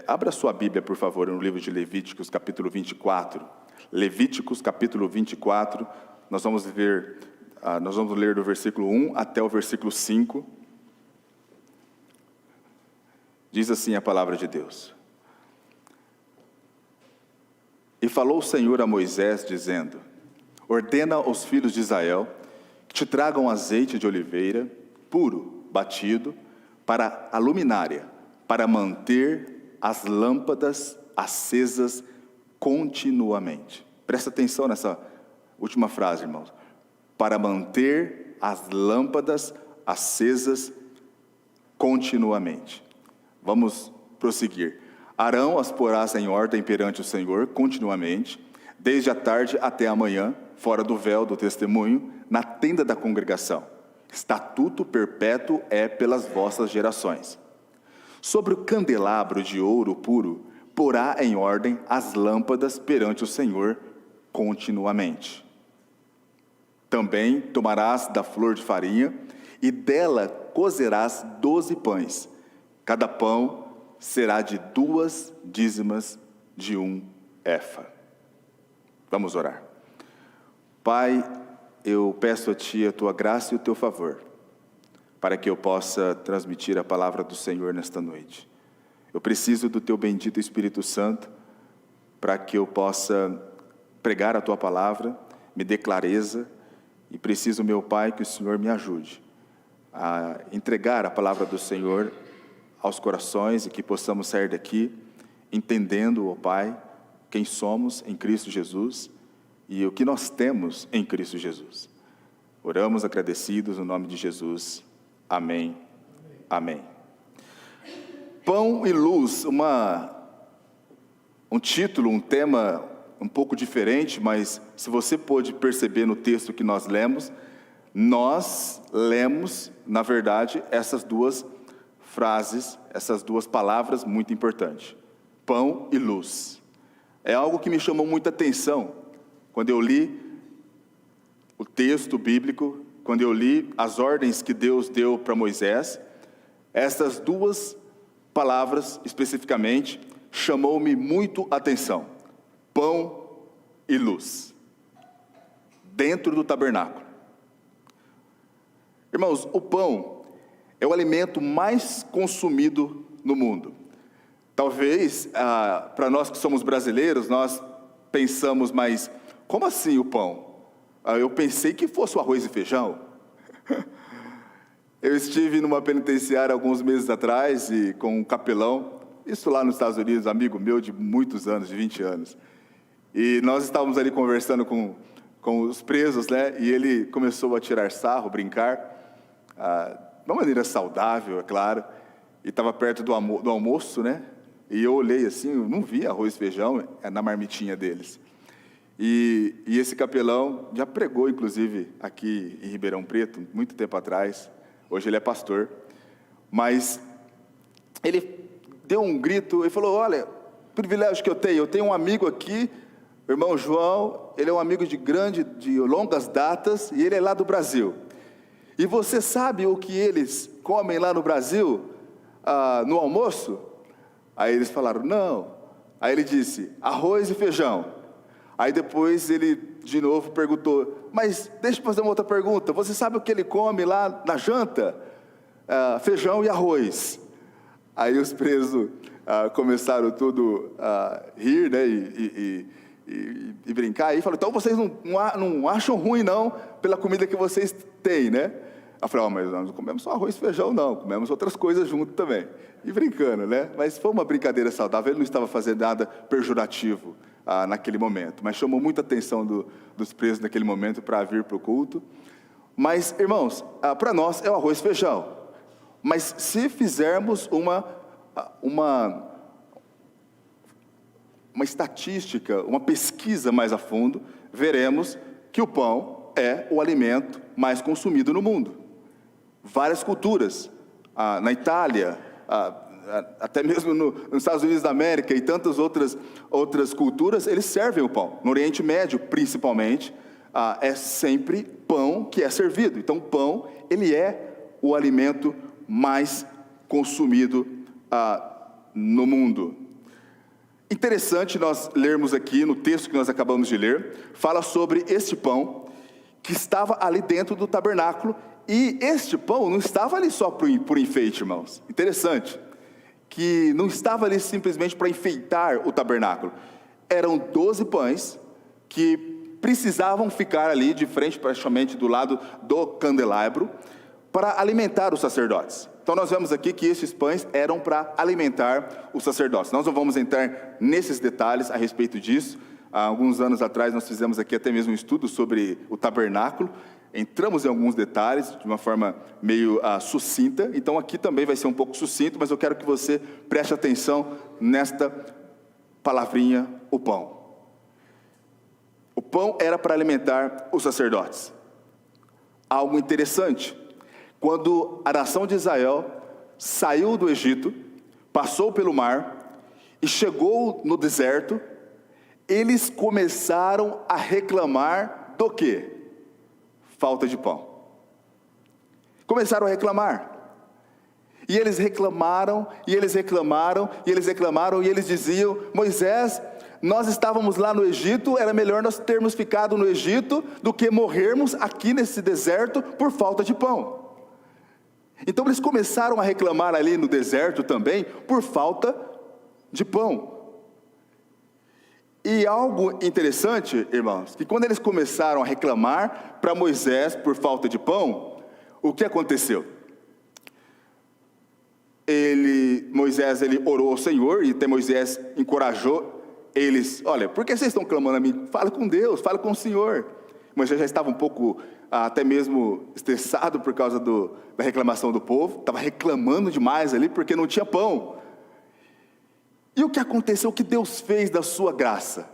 Abra sua Bíblia, por favor, no livro de Levíticos, capítulo 24. Levíticos, capítulo 24, nós vamos ler do versículo 1 até o versículo 5. Diz assim a palavra de Deus. E falou o Senhor a Moisés, dizendo: ordena aos filhos de Israel que te tragam azeite de oliveira, puro, batido, para a luminária, para manter as lâmpadas acesas continuamente. Presta atenção nessa última frase, irmãos. Para manter as lâmpadas acesas continuamente. Vamos prosseguir. Arão as porás em ordem perante o Senhor continuamente, desde a tarde até a manhã, fora do véu do testemunho, na tenda da congregação. Estatuto perpétuo é pelas vossas gerações. Sobre o candelabro de ouro puro, porá em ordem as lâmpadas perante o Senhor continuamente. Também tomarás da flor de farinha, e dela cozerás 12 pães. Cada pão será de 2 dízimas de 1 efa. Vamos orar. Pai, eu peço a Ti a Tua graça e o Teu favor, para que eu possa transmitir a palavra do Senhor nesta noite. Eu preciso do Teu bendito Espírito Santo, para que eu possa pregar a Tua palavra, me dê clareza, e preciso, meu Pai, que o Senhor me ajude a entregar a palavra do Senhor aos corações, e que possamos sair daqui entendendo, ó Pai, quem somos em Cristo Jesus e o que nós temos em Cristo Jesus. Oramos agradecidos no nome de Jesus. Amém. Amém. Pão e luz, um título, um tema um pouco diferente, mas se você pôde perceber no texto que nós lemos, na verdade, essas duas frases, essas duas palavras muito importantes: pão e luz. É algo que me chamou muita atenção quando eu li o texto bíblico, quando eu li as ordens que Deus deu para Moisés. Essas duas palavras especificamente chamou-me muito a atenção: pão e luz, dentro do tabernáculo. Irmãos, o pão é o alimento mais consumido no mundo. Talvez, para nós que somos brasileiros, nós pensamos, mas como assim o pão? Eu pensei que fosse o arroz e feijão. Eu estive numa penitenciária alguns meses atrás, e com um capelão, isso lá nos Estados Unidos, amigo meu de muitos anos, de 20 anos. E nós estávamos ali conversando com os presos, né? E ele começou a tirar sarro, brincar, de uma maneira saudável, é claro, e estava perto do almoço, né? E eu olhei assim, eu não vi arroz e feijão na marmitinha deles. E esse capelão já pregou, inclusive, aqui em Ribeirão Preto, muito tempo atrás. Hoje ele é pastor. Mas ele deu um grito e falou: olha, privilégio que eu tenho um amigo aqui, o irmão João, ele é um amigo de longas datas, e ele é lá do Brasil. E você sabe o que eles comem lá no Brasil, no almoço? Aí eles falaram: não. Aí ele disse: arroz e feijão. Aí depois ele de novo perguntou: mas deixa eu fazer uma outra pergunta, você sabe o que ele come lá na janta? Feijão e arroz. Aí os presos começaram tudo a rir, né, e brincar, e falaram: então vocês não acham ruim não, pela comida que vocês têm, né? Eu falei: mas nós não comemos só arroz e feijão não, comemos outras coisas junto também. E brincando, né? Mas foi uma brincadeira saudável, ele não estava fazendo nada pejorativo naquele momento, mas chamou muita atenção dos presos naquele momento para vir para o culto. Mas, irmãos, para nós é o arroz e feijão. Mas se fizermos uma estatística, uma pesquisa mais a fundo, veremos que o pão é o alimento mais consumido no mundo. Várias culturas, na Itália, até mesmo nos Estados Unidos da América e tantas outras culturas, eles servem o pão. No Oriente Médio, principalmente, é sempre pão que é servido. Então, o pão, ele é o alimento mais consumido no mundo. Interessante nós lermos aqui, no texto que nós acabamos de ler, fala sobre este pão que estava ali dentro do tabernáculo, e este pão não estava ali só por enfeite, irmãos. Interessante, que não estava ali simplesmente para enfeitar o tabernáculo. Eram 12 pães que precisavam ficar ali de frente, praticamente do lado do candelabro, para alimentar os sacerdotes. Então nós vemos aqui que esses pães eram para alimentar os sacerdotes. Nós não vamos entrar nesses detalhes a respeito disso. Há alguns anos atrás nós fizemos aqui até mesmo um estudo sobre o tabernáculo. Entramos em alguns detalhes de uma forma meio sucinta. Então aqui também vai ser um pouco sucinto, mas eu quero que você preste atenção nesta palavrinha, o pão. O pão era para alimentar os sacerdotes. Algo interessante. Quando a nação de Israel saiu do Egito, passou pelo mar e chegou no deserto, eles começaram a reclamar do quê? Falta de pão. Começaram a reclamar. E eles reclamaram, e eles reclamaram, e eles reclamaram, e eles diziam: Moisés, nós estávamos lá no Egito, era melhor nós termos ficado no Egito do que morrermos aqui nesse deserto por falta de pão. Então eles começaram a reclamar ali no deserto também por falta de pão. E algo interessante, irmãos, que quando eles começaram a reclamar para Moisés por falta de pão, o que aconteceu? Moisés orou ao Senhor, e até Moisés encorajou eles: olha, por que vocês estão clamando a mim? Fala com Deus, fala com o Senhor. Moisés já estava um pouco, até mesmo estressado por causa da reclamação do povo, estava reclamando demais ali porque não tinha pão. E o que aconteceu? O que Deus fez da sua graça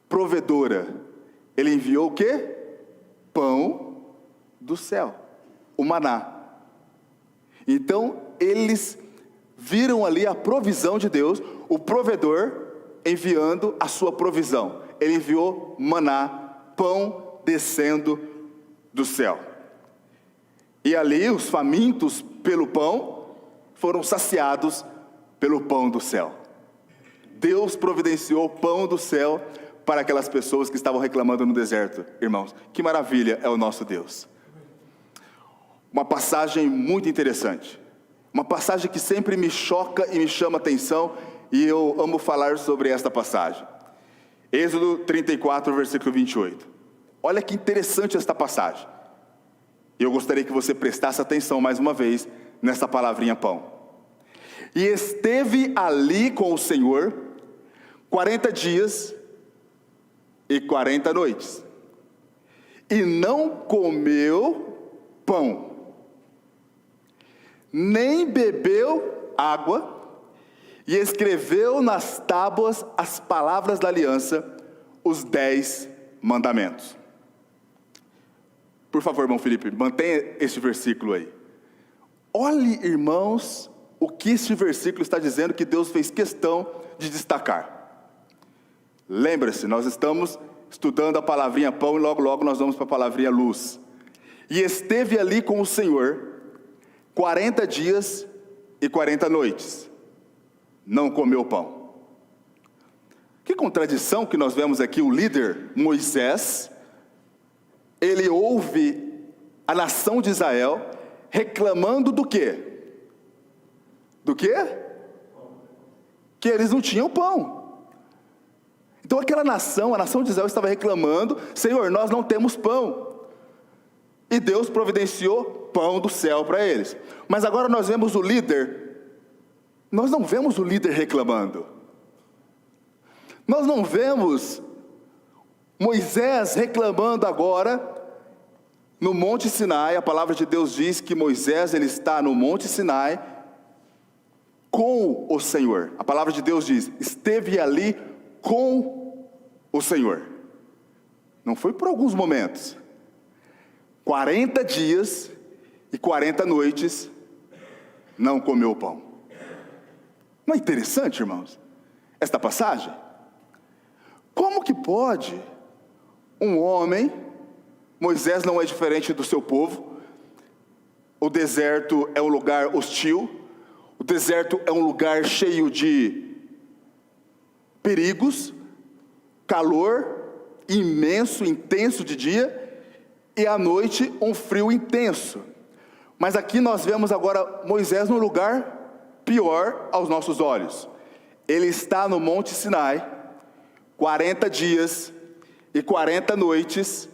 provedora? Ele enviou o quê? Pão do céu, o maná. Então eles viram ali a provisão de Deus, o provedor enviando a sua provisão. Ele enviou maná, pão descendo do céu. E ali os famintos pelo pão foram saciados pelo pão do céu. Deus providenciou o pão do céu para aquelas pessoas que estavam reclamando no deserto. Irmãos, que maravilha é o nosso Deus. Uma passagem muito interessante. Uma passagem que sempre me choca e me chama a atenção, e eu amo falar sobre esta passagem. Êxodo 34, versículo 28. Olha que interessante esta passagem. Eu gostaria que você prestasse atenção mais uma vez nessa palavrinha pão. E esteve ali com o Senhor 40 dias e 40 noites, e não comeu pão, nem bebeu água, e escreveu nas tábuas as palavras da aliança, os 10 mandamentos. Por favor, irmão Felipe, mantenha este versículo aí. Olhe, irmãos, o que este versículo está dizendo, que Deus fez questão de destacar. Lembre-se, nós estamos estudando a palavrinha pão, e logo logo nós vamos para a palavrinha luz. E esteve ali com o Senhor 40 dias e 40 noites, não comeu pão. Que contradição que nós vemos aqui. O líder Moisés, ele ouve a nação de Israel reclamando do quê? Do quê? Que eles não tinham pão. Então aquela nação, a nação de Israel estava reclamando: Senhor, nós não temos pão. E Deus providenciou pão do céu para eles. Mas agora nós vemos o líder, nós não vemos o líder reclamando. Nós não vemos Moisés reclamando agora no Monte Sinai. A palavra de Deus diz que Moisés, ele está no Monte Sinai com o Senhor. A palavra de Deus diz: esteve ali com o Senhor. Não foi por alguns momentos. 40 dias e 40 noites não comeu pão. Não é interessante, irmãos, esta passagem? Como que pode um homem, Moisés não é diferente do seu povo, o deserto é um lugar hostil, o deserto é um lugar cheio de perigos, calor imenso, intenso de dia, e à noite um frio intenso. Mas aqui nós vemos agora Moisés num lugar pior aos nossos olhos. Ele está no Monte Sinai, 40 dias e 40 noites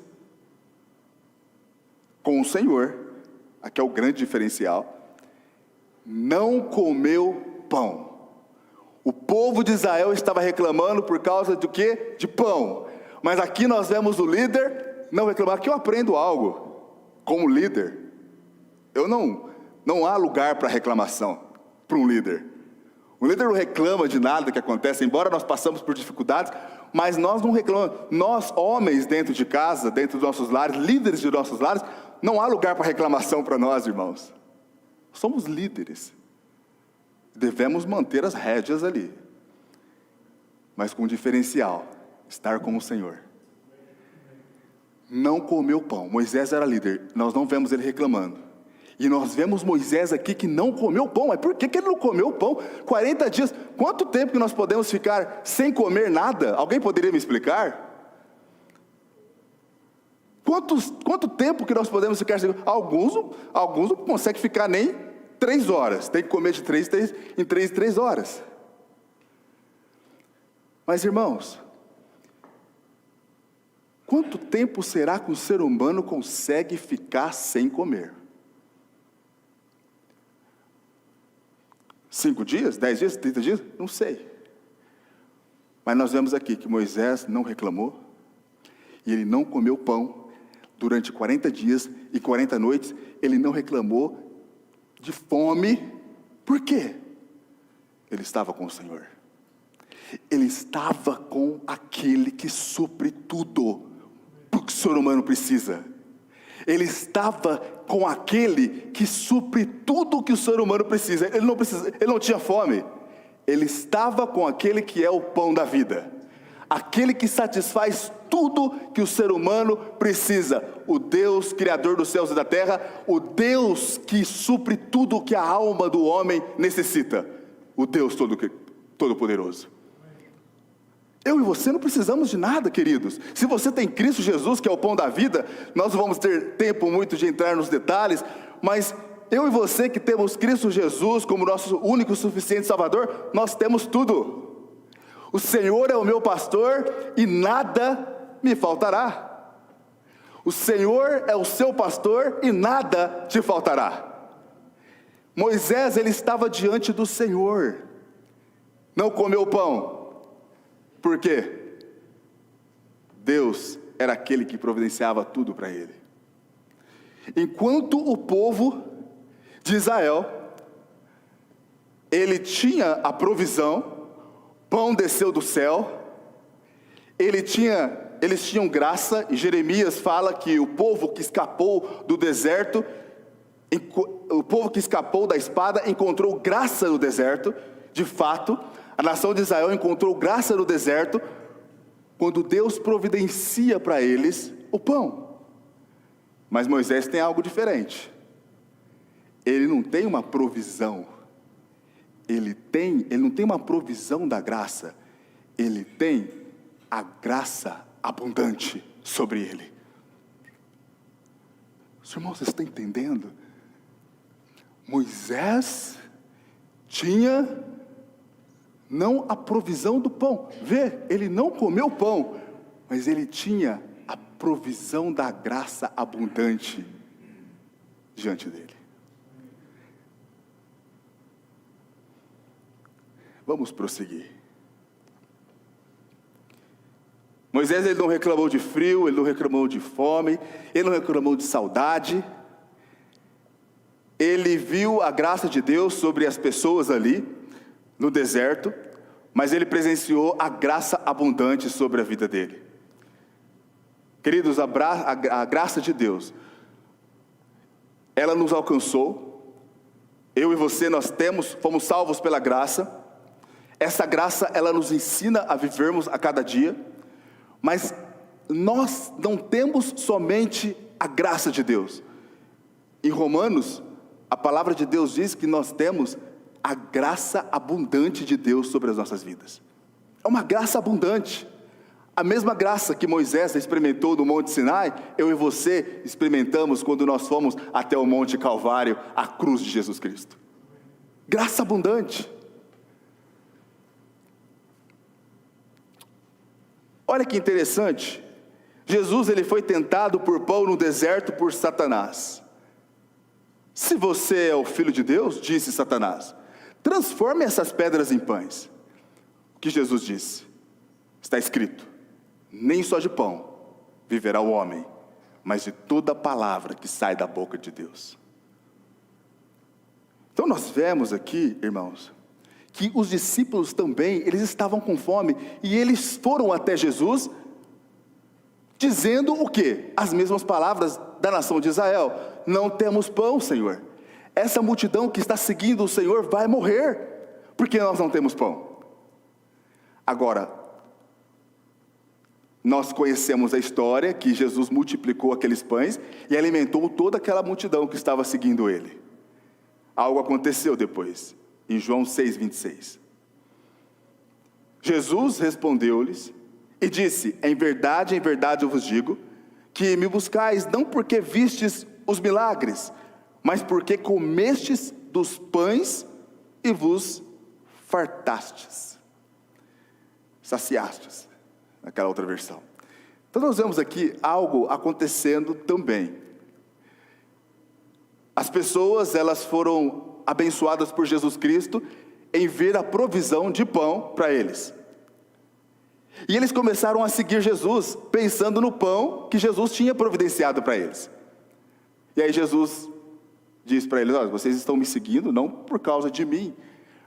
com o Senhor. Aqui é o grande diferencial. Não comeu pão. O povo de Israel estava reclamando por causa do quê? De pão. Mas aqui nós vemos o líder não reclamar. Aqui eu aprendo algo como líder. Não há lugar para reclamação para um líder. O líder não reclama de nada que acontece, embora nós passamos por dificuldades, mas nós não reclamamos. Nós, homens dentro de casa, dentro dos nossos lares, líderes de nossos lares, não há lugar para reclamação para nós, irmãos. Somos líderes. Devemos manter as rédeas ali, mas com um diferencial: estar com o Senhor. Não comeu pão. Moisés era líder, nós não vemos ele reclamando. E nós vemos Moisés aqui que não comeu pão. Mas por que ele não comeu pão? 40 dias, quanto tempo que nós podemos ficar sem comer nada? Alguém poderia me explicar? Quanto tempo que nós podemos ficar sem... Alguns não conseguem ficar nem 3 horas, tem que comer de 3 em 3 horas. Mas irmãos, quanto tempo será que um ser humano consegue ficar sem comer? 5 dias, 10 dias, 30 dias? Não sei. Mas nós vemos aqui que Moisés não reclamou, e ele não comeu pão durante 40 dias e 40 noites, ele não reclamou de fome. Por quê? Ele estava com o Senhor. Ele estava com aquele que supre tudo o que o ser humano precisa. Ele estava com aquele que supre tudo o que o ser humano precisa. Ele não tinha fome. Ele estava com aquele que é o pão da vida, aquele que satisfaz tudo que o ser humano precisa, o Deus criador dos céus e da terra, o Deus que supre tudo o que a alma do homem necessita, o Deus todo-poderoso. Eu e você não precisamos de nada, queridos. Se você tem Cristo Jesus, que é o pão da vida, nós não vamos ter tempo muito de entrar nos detalhes, mas eu e você que temos Cristo Jesus como nosso único e suficiente Salvador, nós temos tudo. O Senhor é o meu pastor e nada me faltará. O Senhor é o seu pastor e nada te faltará. Moisés, ele estava diante do Senhor, não comeu pão. Por quê? Deus era aquele que providenciava tudo para ele. Enquanto o povo de Israel, ele tinha a provisão, pão desceu do céu, eles tinham graça, e Jeremias fala que o povo que escapou do deserto, o povo que escapou da espada encontrou graça no deserto. De fato, a nação de Israel encontrou graça no deserto, quando Deus providencia para eles o pão. Mas Moisés tem algo diferente. Ele não tem uma provisão. Ele não tem uma provisão da graça. Ele tem a graça abundante sobre ele. Os irmãos, vocês estão entendendo? Moisés tinha não a provisão do pão. Vê, ele não comeu pão, mas ele tinha a provisão da graça abundante diante dele. Vamos prosseguir. Moisés, ele não reclamou de frio, ele não reclamou de fome, ele não reclamou de saudade. Ele viu a graça de Deus sobre as pessoas ali no deserto, mas ele presenciou a graça abundante sobre a vida dele. Queridos, a graça de Deus, ela nos alcançou. Eu e você, fomos salvos pela graça. Essa graça, ela nos ensina a vivermos a cada dia, mas nós não temos somente a graça de Deus. Em Romanos, a palavra de Deus diz que nós temos a graça abundante de Deus sobre as nossas vidas. É uma graça abundante. A mesma graça que Moisés experimentou no Monte Sinai, eu e você experimentamos quando nós fomos até o Monte Calvário, a cruz de Jesus Cristo. Graça abundante. Olha que interessante. Jesus ele foi tentado por pão no deserto por Satanás. Se você é o Filho de Deus, disse Satanás, transforme essas pedras em pães. O que Jesus disse? Está escrito, nem só de pão viverá o homem, mas de toda palavra que sai da boca de Deus. Então nós vemos aqui, irmãos, que os discípulos também, eles estavam com fome, e eles foram até Jesus, dizendo o quê? As mesmas palavras da nação de Israel: não temos pão, Senhor. Essa multidão que está seguindo o Senhor vai morrer, porque nós não temos pão. Agora, nós conhecemos a história, que Jesus multiplicou aqueles pães, e alimentou toda aquela multidão que estava seguindo Ele. Algo aconteceu depois, em João 6,26. Jesus respondeu-lhes, e disse, em verdade eu vos digo, que me buscais não porque vistes os milagres, mas porque comestes dos pães e vos fartastes, saciastes, naquela outra versão. Então nós vemos aqui algo acontecendo também. As pessoas, elas foram abençoadas por Jesus Cristo em ver a provisão de pão para eles. E eles começaram a seguir Jesus, pensando no pão que Jesus tinha providenciado para eles. E aí Jesus diz para eles, olha, vocês estão me seguindo não por causa de mim,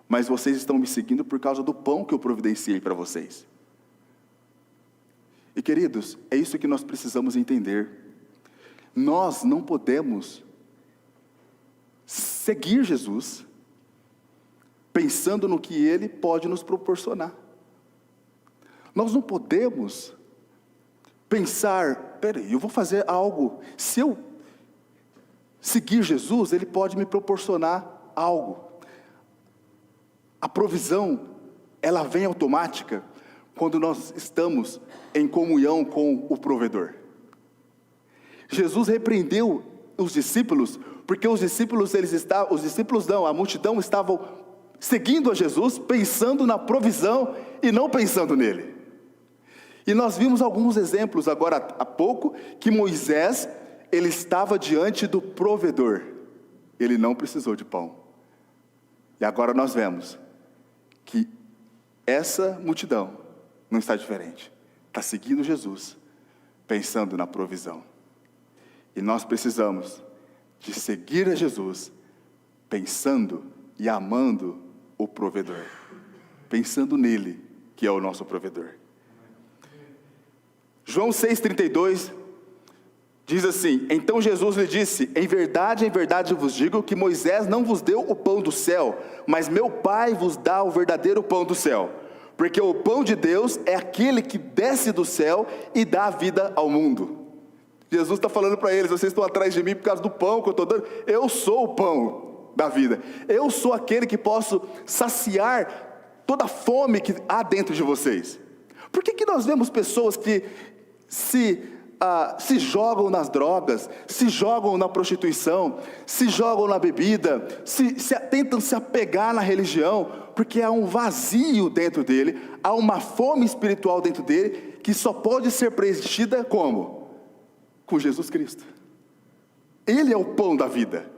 mas vocês estão me seguindo por causa do pão que eu providenciei para vocês. E queridos, é isso que nós precisamos entender. Nós não podemos seguir Jesus pensando no que Ele pode nos proporcionar. Nós não podemos pensar, peraí, eu vou fazer algo, se eu seguir Jesus, Ele pode me proporcionar algo. A provisão, ela vem automática quando nós estamos em comunhão com o provedor. Jesus repreendeu os discípulos, porque a multidão estavam seguindo a Jesus, pensando na provisão e não pensando nele. E nós vimos alguns exemplos agora há pouco, que Moisés, ele estava diante do provedor, ele não precisou de pão. E agora nós vemos que essa multidão não está diferente, está seguindo Jesus, pensando na provisão. E nós precisamos de seguir a Jesus, pensando e amando o provedor, pensando nele, que é o nosso provedor. João 6,32 diz assim, então Jesus lhe disse, em verdade eu vos digo que Moisés não vos deu o pão do céu, mas meu Pai vos dá o verdadeiro pão do céu, porque o pão de Deus é aquele que desce do céu e dá vida ao mundo. Jesus está falando para eles, vocês estão atrás de mim por causa do pão que eu estou dando, eu sou o pão da vida, eu sou aquele que posso saciar toda a fome que há dentro de vocês. Por que nós vemos pessoas que se jogam nas drogas, se jogam na prostituição, se jogam na bebida, tentam se apegar na religião? Porque há um vazio dentro dele, há uma fome espiritual dentro dele, que só pode ser preenchida como? Com Jesus Cristo. Ele é o pão da vida,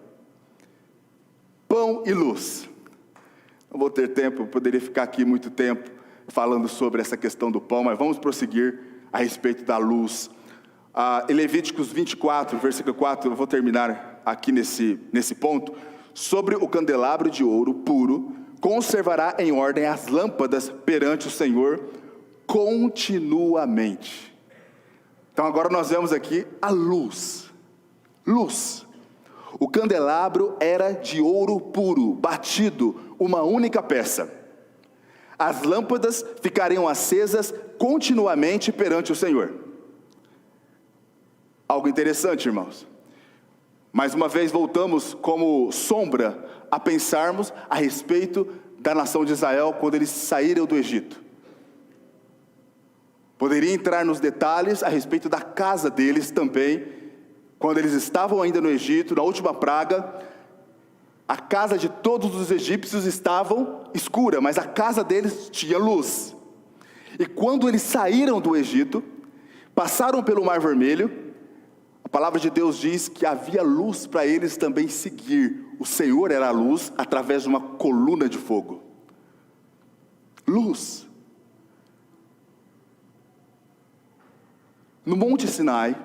pão e luz. Não vou ter tempo, eu poderia ficar aqui muito tempo falando sobre essa questão do pão, mas vamos prosseguir a respeito da luz. Em Levíticos 24, versículo 4, eu vou terminar aqui nesse ponto. Sobre o candelabro de ouro puro, conservará em ordem as lâmpadas perante o Senhor continuamente. Então agora nós vemos aqui a luz. Luz. O candelabro era de ouro puro, batido, uma única peça. As lâmpadas ficariam acesas continuamente perante o Senhor. Algo interessante, irmãos. Mais uma vez voltamos como sombra a pensarmos a respeito da nação de Israel quando eles saíram do Egito. Poderia entrar nos detalhes a respeito da casa deles também. Quando eles estavam ainda no Egito, na última praga, a casa de todos os egípcios estava escura, mas a casa deles tinha luz. E quando eles saíram do Egito, passaram pelo Mar Vermelho, a palavra de Deus diz que havia luz para eles também seguir. O Senhor era a luz através de uma coluna de fogo. Luz. No Monte Sinai,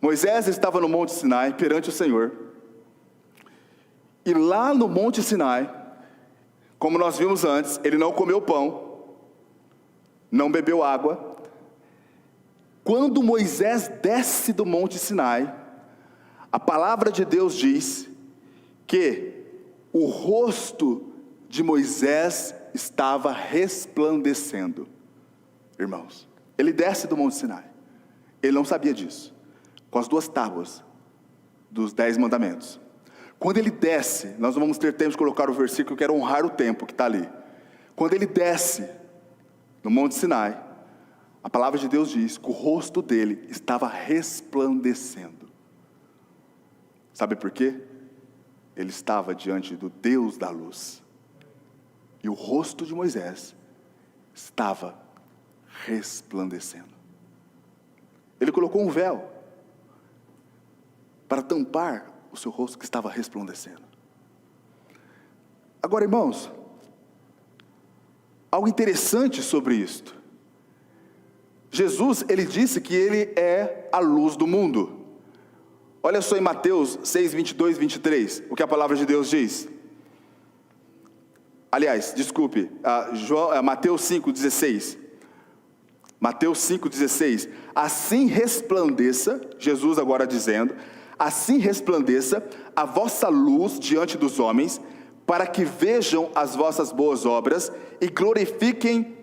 Moisés estava no Monte Sinai perante o Senhor. E lá no Monte Sinai, como nós vimos antes, ele não comeu pão, não bebeu água. Quando Moisés desce do Monte Sinai, a palavra de Deus diz que o rosto de Moisés estava resplandecendo. Irmãos, ele desce do Monte Sinai, ele não sabia disso, com as 2 tábuas dos 10 mandamentos. Quando ele desce, nós não vamos ter tempo de colocar o versículo, eu quero honrar o tempo que está ali. Quando ele desce no Monte Sinai, a palavra de Deus diz que o rosto dele estava resplandecendo. Sabe por quê? Ele estava diante do Deus da luz. E o rosto de Moisés estava resplandecendo. Ele colocou um véu para tampar o seu rosto que estava resplandecendo. Agora, irmãos, algo interessante sobre isto. Jesus, ele disse que ele é a luz do mundo. Olha só em Mateus 6, 22, 23, o que a palavra de Deus diz. Aliás, desculpe, Mateus 5, 16. Mateus 5, 16. Assim resplandeça, Jesus agora dizendo, assim resplandeça a vossa luz diante dos homens, para que vejam as vossas boas obras e glorifiquem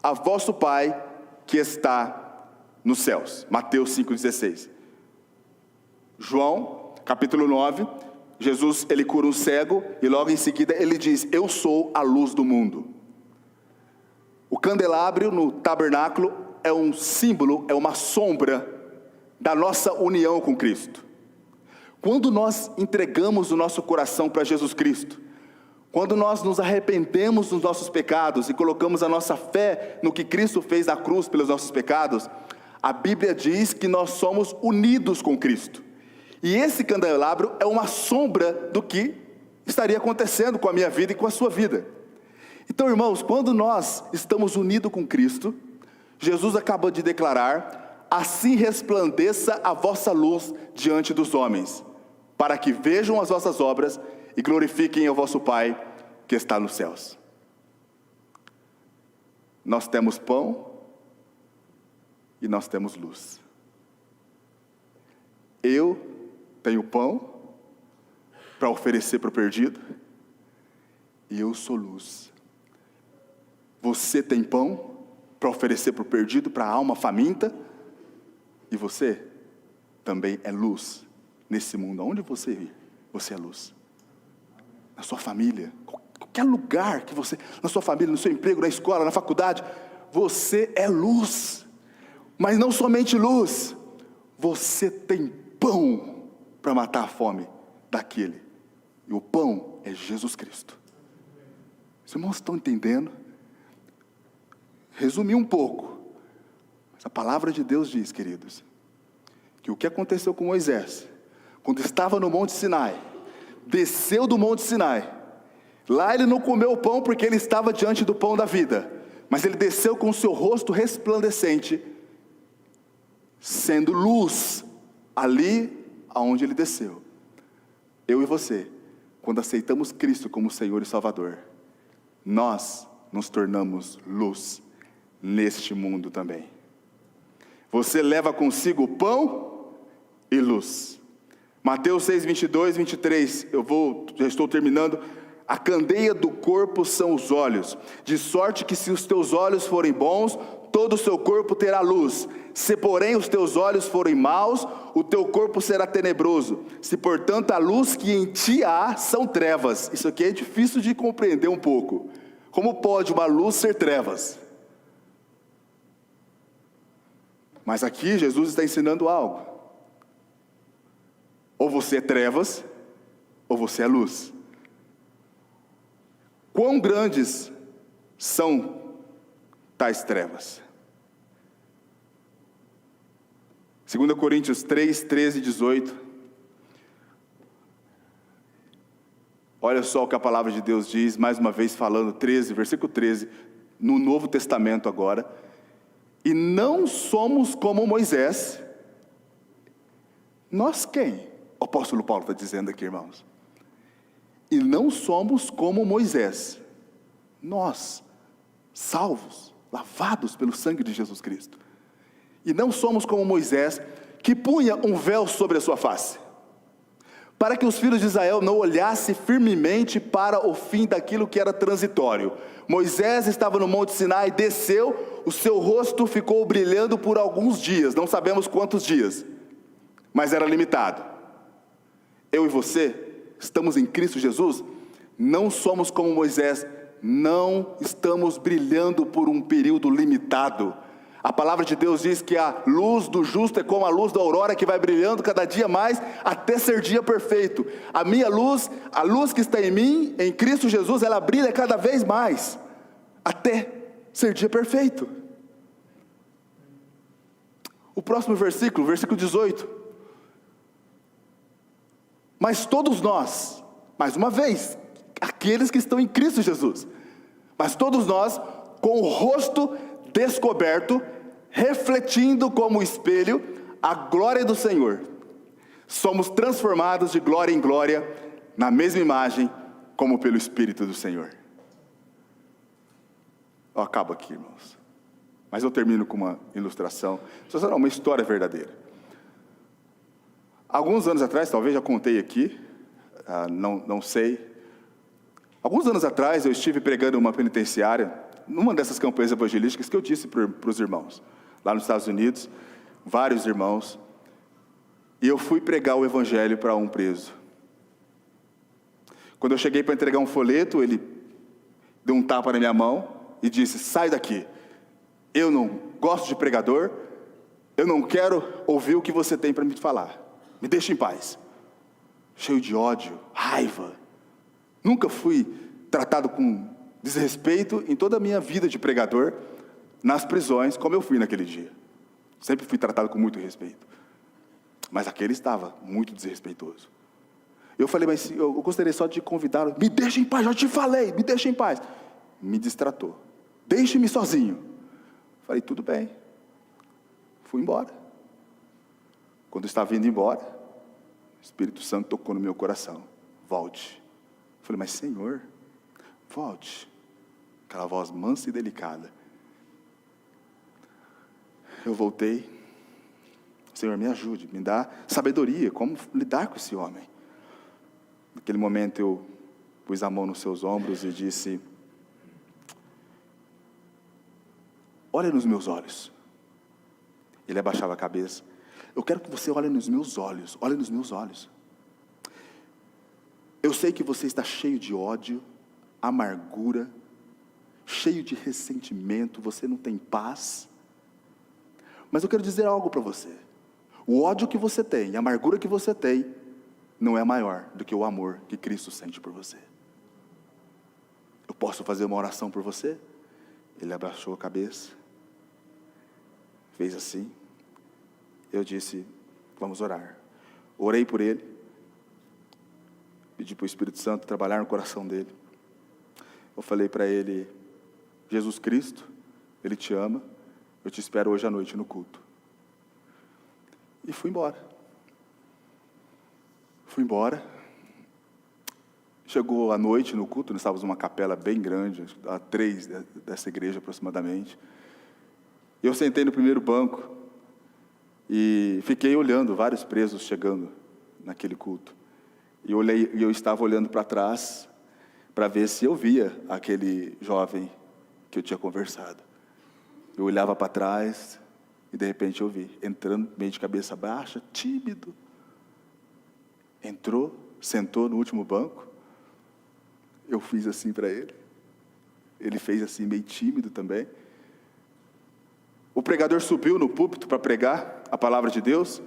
a vosso Pai que está nos céus. Mateus 5,16. João, capítulo 9, Jesus, ele cura um cego e logo em seguida ele diz, eu sou a luz do mundo. O candelabro no tabernáculo é um símbolo, é uma sombra da nossa união com Cristo. Quando nós entregamos o nosso coração para Jesus Cristo, quando nós nos arrependemos dos nossos pecados e colocamos a nossa fé no que Cristo fez na cruz pelos nossos pecados, a Bíblia diz que nós somos unidos com Cristo. E esse candelabro é uma sombra do que estaria acontecendo com a minha vida e com a sua vida. Então, irmãos, quando nós estamos unidos com Cristo, Jesus acabou de declarar, assim resplandeça a vossa luz diante dos homens, para que vejam as vossas obras e glorifiquem o vosso Pai que está nos céus. Nós temos pão e nós temos luz. Eu tenho pão para oferecer para o perdido e eu sou luz. Você tem pão para oferecer para o perdido, para a alma faminta, e você também é luz nesse mundo. Aonde você ir, você é luz. Na sua família, qualquer lugar que você, na sua família, no seu emprego, na escola, na faculdade, você é luz. Mas não somente luz, você tem pão para matar a fome daquele. E o pão é Jesus Cristo. Os irmãos estão entendendo? Resumi um pouco, mas a palavra de Deus diz, queridos, que o que aconteceu com Moisés, quando estava no Monte Sinai, desceu do Monte Sinai, lá ele não comeu o pão porque ele estava diante do pão da vida, mas ele desceu com o seu rosto resplandecente, sendo luz ali aonde ele desceu. Eu e você, quando aceitamos Cristo como Senhor e Salvador, nós nos tornamos luz neste mundo também. Você leva consigo pão e luz. Mateus 6, 22, 23, já estou terminando. A candeia do corpo são os olhos, de sorte que se os teus olhos forem bons, todo o seu corpo terá luz. Se porém os teus olhos forem maus, o teu corpo será tenebroso. Se portanto a luz que em ti há são trevas. Isso aqui é difícil de compreender um pouco. Como pode uma luz ser trevas? Mas aqui Jesus está ensinando algo. Ou você é trevas, ou você é luz. Quão grandes são tais trevas? 2 Coríntios 3, 13 e 18. Olha só o que a palavra de Deus diz, mais uma vez falando, versículo 13, no Novo Testamento agora. E não somos como Moisés. Nós quem? O apóstolo Paulo está dizendo aqui, irmãos. E não somos como Moisés. Nós, salvos, lavados pelo sangue de Jesus Cristo. E não somos como Moisés, que punha um véu sobre a sua face, para que os filhos de Israel não olhassem firmemente para o fim daquilo que era transitório. Moisés estava no Monte Sinai, desceu, o seu rosto ficou brilhando por alguns dias, não sabemos quantos dias, mas era limitado. Eu e você, estamos em Cristo Jesus, não somos como Moisés, não estamos brilhando por um período limitado. A palavra de Deus diz que a luz do justo é como a luz da aurora, que vai brilhando cada dia mais, até ser dia perfeito. A minha luz, a luz que está em mim, em Cristo Jesus, ela brilha cada vez mais, até ser dia perfeito. O próximo versículo, versículo 18. Mas todos nós, mais uma vez, aqueles que estão em Cristo Jesus, mas todos nós, com o rosto descoberto, refletindo como espelho a glória do Senhor, somos transformados de glória em glória, na mesma imagem, como pelo Espírito do Senhor. Eu acabo aqui, irmãos, mas eu termino com uma ilustração, isso será uma história verdadeira. Alguns anos atrás, talvez já contei aqui, não sei. Alguns anos atrás eu estive pregando uma penitenciária, numa dessas campanhas evangelísticas que eu disse para os irmãos, lá nos Estados Unidos, vários irmãos, e eu fui pregar o evangelho para um preso. Quando eu cheguei para entregar um folheto, ele deu um tapa na minha mão e disse: sai daqui, eu não gosto de pregador, eu não quero ouvir o que você tem para me falar, me deixa em paz. Cheio de ódio, raiva, nunca fui tratado com desrespeito em toda a minha vida de pregador, nas prisões, como eu fui naquele dia. Sempre fui tratado com muito respeito, mas aquele estava muito desrespeitoso. Eu falei: mas eu gostaria só de convidá-lo, me deixa em paz, já te falei, me deixa em paz. Me distratou, deixe-me sozinho. Falei: tudo bem. Fui embora. Quando eu estava indo embora, o Espírito Santo tocou no meu coração: volte. Eu falei: mas Senhor, volte. Aquela voz mansa e delicada. Eu voltei. Senhor, me ajude, me dá sabedoria, como lidar com esse homem. Naquele momento eu pus a mão nos seus ombros e disse: olha nos meus olhos. Ele abaixava a cabeça. Eu quero que você olhe nos meus olhos, olhe nos meus olhos. Eu sei que você está cheio de ódio, amargura, cheio de ressentimento, você não tem paz. Mas eu quero dizer algo para você. O ódio que você tem, a amargura que você tem, não é maior do que o amor que Cristo sente por você. Eu posso fazer uma oração por você? Ele abaixou a cabeça, fez assim. Eu disse: vamos orar. Orei por ele, pedi para o Espírito Santo trabalhar no coração dele. Eu falei para ele: Jesus Cristo, Ele te ama, eu te espero hoje à noite no culto. E fui embora. Chegou a noite no culto, nós estávamos numa capela bem grande, a 3 dessa igreja aproximadamente. Eu sentei no primeiro banco e fiquei olhando vários presos chegando naquele culto. E eu estava olhando para trás para ver se eu via aquele jovem que eu tinha conversado. Eu olhava para trás e de repente eu vi, entrando meio de cabeça baixa, tímido. Entrou, sentou no último banco. Eu fiz assim para ele. Ele fez assim, meio tímido também. O pregador subiu no púlpito para pregar a palavra de Deus,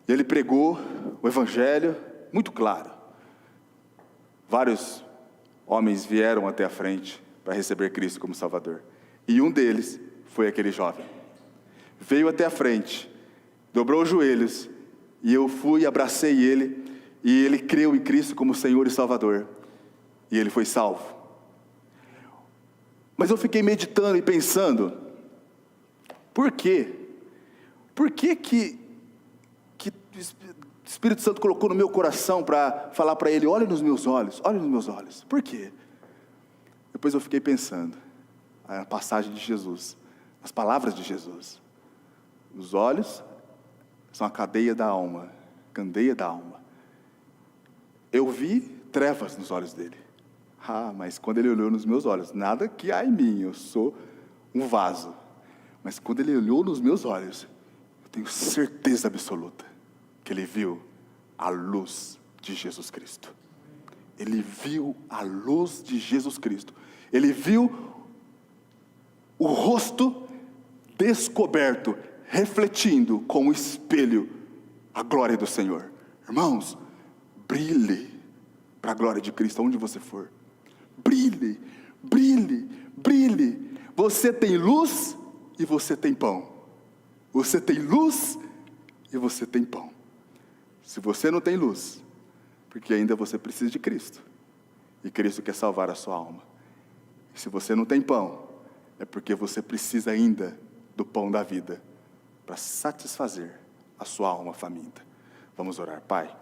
e ele pregou o evangelho muito claro. Vários homens vieram até a frente para receber Cristo como Salvador, e um deles foi aquele jovem. Veio até a frente, dobrou os joelhos, e eu fui e abracei ele, e ele creu em Cristo como Senhor e Salvador, e ele foi salvo. Mas eu fiquei meditando e pensando, por quê? Por que o Espírito Santo colocou no meu coração para falar para ele, olha nos meus olhos, olha nos meus olhos? Por quê? Depois eu fiquei pensando, a passagem de Jesus, as palavras de Jesus. Os olhos são a candeia da alma. Eu vi trevas nos olhos dele. Mas quando ele olhou nos meus olhos, nada que há em mim, eu sou um vaso. Mas quando ele olhou nos meus olhos, eu tenho certeza absoluta que ele viu a luz de Jesus Cristo. Ele viu a luz de Jesus Cristo. Ele viu o rosto descoberto, refletindo com o espelho a glória do Senhor. Irmãos, brilhe para a glória de Cristo onde você for. Brilhe, brilhe, brilhe. Você tem luz e você tem pão. Você tem luz e você tem pão. Se você não tem luz, porque ainda você precisa de Cristo, e Cristo quer salvar a sua alma. E se você não tem pão, é porque você precisa ainda do pão da vida, para satisfazer a sua alma faminta. Vamos orar. Pai,